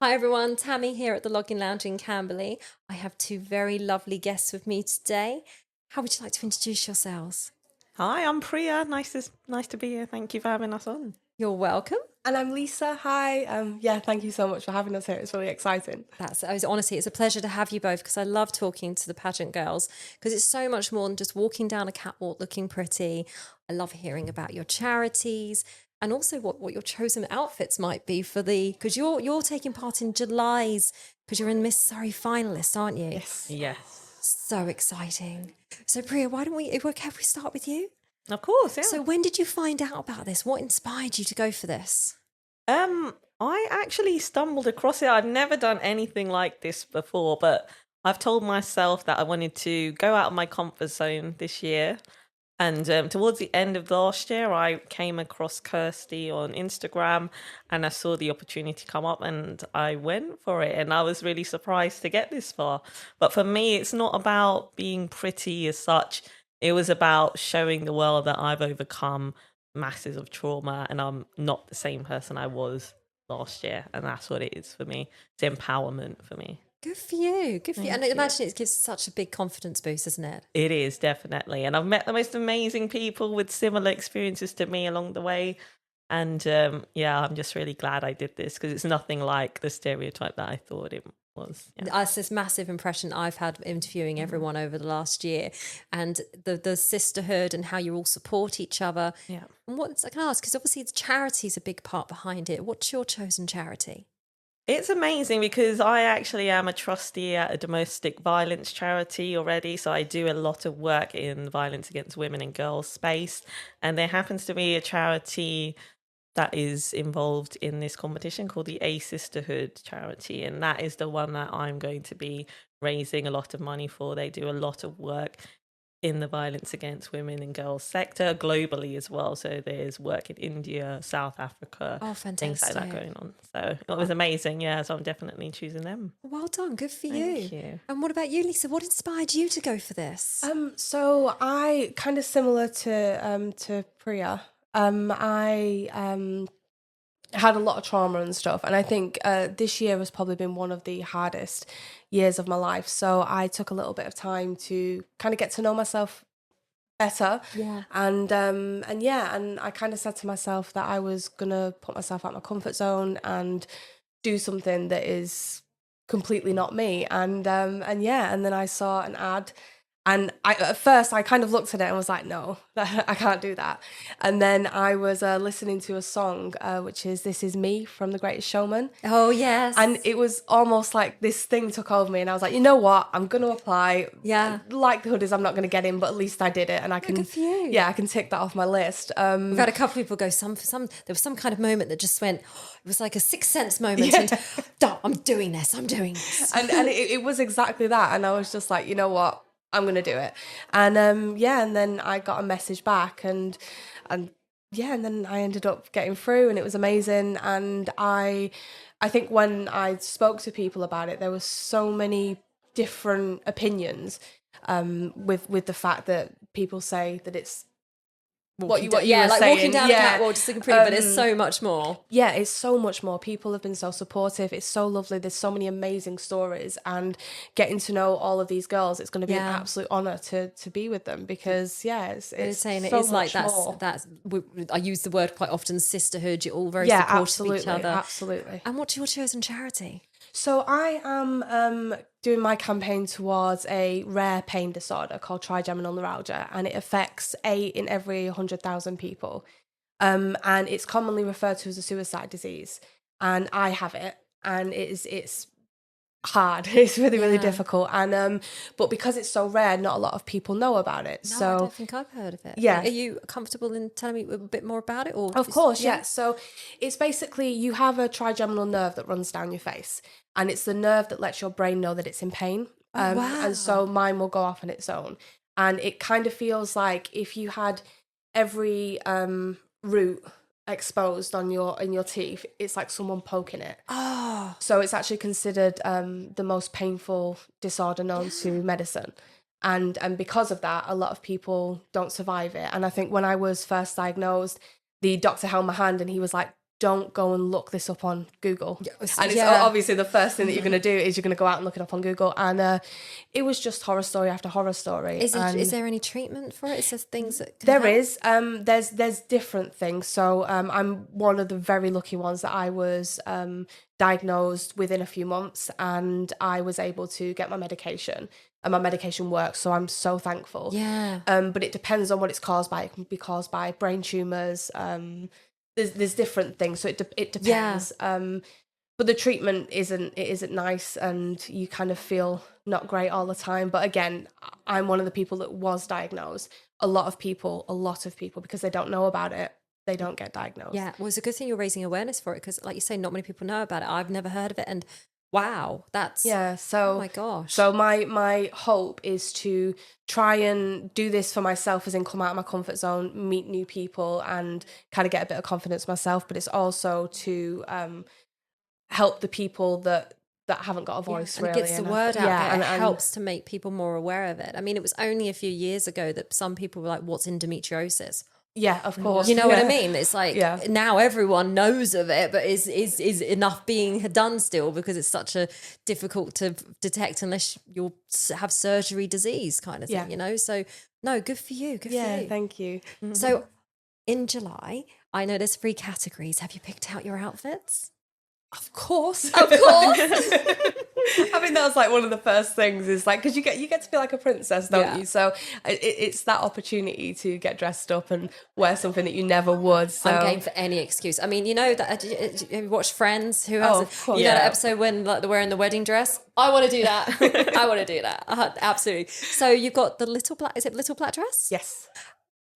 Hi everyone, Tammy here at the Login Lounge in Camberley. I have two very lovely guests with me today. How would you like to introduce yourselves? Hi, I'm Priya. Nice to be here. Thank you for having us on. You're welcome. And I'm Lisa. Hi. Thank you so much for having us here. It's really exciting. Honestly, it's a pleasure to have you both because I love talking to the pageant girls because it's so much more than just walking down a catwalk looking pretty. I love hearing about your charities and also what your chosen outfits might be for because you're taking part in July's because you're in Miss Surrey finalists, aren't you? Yes. So exciting. So Priya, why don't we start with you? Of course, yeah. So when did you find out about this? What inspired you to go for this? I actually stumbled across it. I've never done anything like this before, but I've told myself that I wanted to go out of my comfort zone this year. And towards the end of last year, I came across Kirsty on Instagram and I saw the opportunity come up and I went for it. And I was really surprised to get this far. But for me, it's not about being pretty as such. It was about showing the world that I've overcome masses of trauma and I'm not the same person I was last year. And that's what it is for me. It's empowerment for me. Good for you. Good for you. And I you. imagine it gives such a big confidence boost, isn't it? It is, definitely. And I've met the most amazing people with similar experiences to me along the way. And I'm just really glad I did this because it's nothing like the stereotype that I thought it was. Yeah. That's this massive impression I've had interviewing everyone over the last year, and the sisterhood and how you all support each other. Yeah. And I can ask, because obviously the charity's a big part behind it. What's your chosen charity? It's amazing because I actually am a trustee at a domestic violence charity already. So I do a lot of work in violence against women and girls space. And there happens to be a charity that is involved in this competition called the A Sisterhood charity. And that is the one that I'm going to be raising a lot of money for. They do a lot of work in the violence against women and girls sector globally as well. So there's work in India, South Africa, things like that going on. So it was amazing. Yeah, so I'm definitely choosing them. Well done. Good for Thank you. And what about you, Lisa? What inspired you to go for this? So I kind of similar to Priya. I had a lot of trauma and stuff, and I think this year has probably been one of the hardest years of my life. So I took a little bit of time to kind of get to know myself better. Yeah. And I kind of said to myself that I was gonna put myself out my comfort zone and do something that is completely not me. And then I saw an ad. And at first, I kind of looked at it and was like, no, I can't do that. And then I was listening to a song, which is This Is Me from The Greatest Showman. Oh, yes. And it was almost like this thing took over me. And I was like, you know what? I'm going to apply. Yeah. Likelihood is I'm not going to get in, but at least I did it. And I can, good for you. Yeah, I can tick that off my list. We've had a couple of people go, there was some kind of moment that just went, it was like a sixth sense moment. Yeah. And I'm doing this. And it was exactly that. And I was just like, you know what? I'm going to do it. And and then I got a message back and then I ended up getting through and it was amazing. And I think when I spoke to people about it, there was so many different opinions with the fact that people say that it's what you were like saying. Walking down a catwalk just looking pretty, but it's so much more. Yeah, it's so much more. People have been so supportive. It's so lovely. There's so many amazing stories, and getting to know all of these girls, it's going to be an absolute honor to be with them because it's saying so it is like more. that's I use the word quite often, sisterhood. You're all very supportive of each other. Absolutely. And what's your chosen charity? So I am doing my campaign towards a rare pain disorder called trigeminal neuralgia, and it affects 8 in every 100,000 people. And it's commonly referred to as a suicide disease. And I have it, and it's hard. It's really difficult. And but because it's so rare, not a lot of people know about it. No, so I don't think I've heard of it. Yeah. Are you comfortable in telling me a bit more about it? Or of course, yeah. So it's basically you have a trigeminal nerve that runs down your face, and it's the nerve that lets your brain know that it's in pain. Wow. And so mine will go off on its own. And it kind of feels like if you had every root exposed in your teeth, it's like someone poking it. Oh. So it's actually considered the most painful disorder known to medicine. And because of that, a lot of people don't survive it. And I think when I was first diagnosed, the doctor held my hand and he was like, don't go and look this up on Google. And it's yeah. obviously the first thing that you're going to do is you're going to go out and look it up on Google. And it was just horror story after horror story. Is there any treatment for it? Is there things that can There help? is. There's different things. So I'm one of the very lucky ones that I was diagnosed within a few months, and I was able to get my medication, and my medication works. So I'm so thankful. Yeah. But it depends on what it's caused by. It can be caused by brain tumours. There's different things. So it depends. But the treatment isn't nice, and you kind of feel not great all the time. But again, I'm one of the people that was diagnosed. A lot of people, because they don't know about it, they don't get diagnosed. Yeah, well, it's a good thing you're raising awareness for it, because like you say, not many people know about it. I've never heard of it, and wow, that's So oh my gosh. So my hope is to try and do this for myself, as in come out of my comfort zone, meet new people, and kind of get a bit of confidence myself. But it's also to help the people that haven't got a voice, and really. it gets the word out there. and It helps to make people more aware of it. I mean, it was only a few years ago that some people were like, what's endometriosis? Yeah, of course. You know what I mean? It's like Yeah. now everyone knows of it, but is enough being done still, because it's such a difficult to detect unless you have surgery disease kind of thing, Yeah. you know? So no, good for you. Good for you. Thank you. So in July, I know there's 3 categories. Have you picked out your outfits? Of course. Of course. I mean, that was like one of the first things, is like, because you get to feel like a princess, don't Yeah. you? So it's that opportunity to get dressed up and wear something that you never would. So I'm game for any excuse. I mean, you know that have you watched Friends? Who has of course. you know that Yeah. episode when like they're wearing the wedding dress? I want to do that. I want to do that. Absolutely. So you've got the little black. Is it little black dress? yes.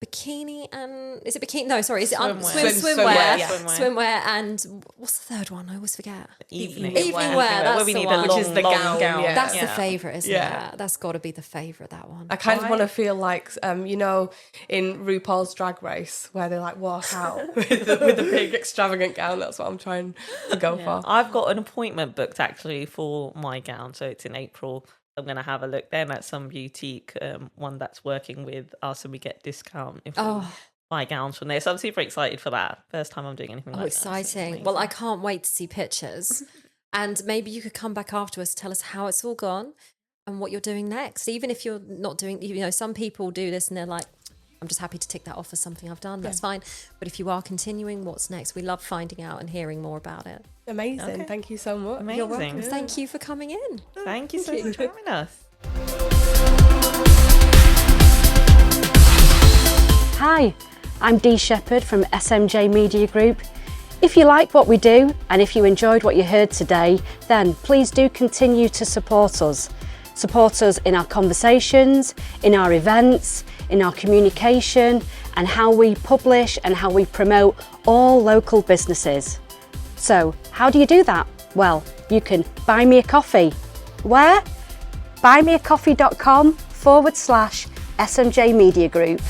Bikini and is it bikini? No, sorry. Is it Swimwear. swimwear? Yeah. Swimwear and what's the third one? I always forget. Evening wear, wear. that's Where we the need one. a Which long, is the long gown, gown. yeah. That's the favourite, isn't Yeah. it? That's got to be the favourite, that one. I kind of want to feel like, you know, in RuPaul's Drag Race, where they like walk out with the big extravagant gown. That's what I'm trying to go for. I've got an appointment booked actually for my gown, so it's in April. I'm going to have a look then at some boutique, one that's working with us, and we get discount if we buy gowns from there. So I'm super excited for that. First time I'm doing anything like that. So it's Exciting. amazing. Well, I can't wait to see pictures. And maybe you could come back afterwards, tell us how it's all gone and what you're doing next. Even if you're not doing, you know, some people do this and they're like, I'm just happy to tick that off as something I've done. That's fine. But if you are continuing, what's next? We love finding out and hearing more about it. Amazing. Okay. Thank you so much. Amazing. You're welcome. Thank you for coming in. Thank you so much for having us. Hi, I'm Dee Shepherd from SMJ Media Group. If you like what we do and if you enjoyed what you heard today, then please do continue to support us. Support us in our conversations, in our events, in our communication, and how we publish and how we promote all local businesses. So, how do you do that? Well, you can buy me a coffee. Where? buymeacoffee.com/SMJ Media Group.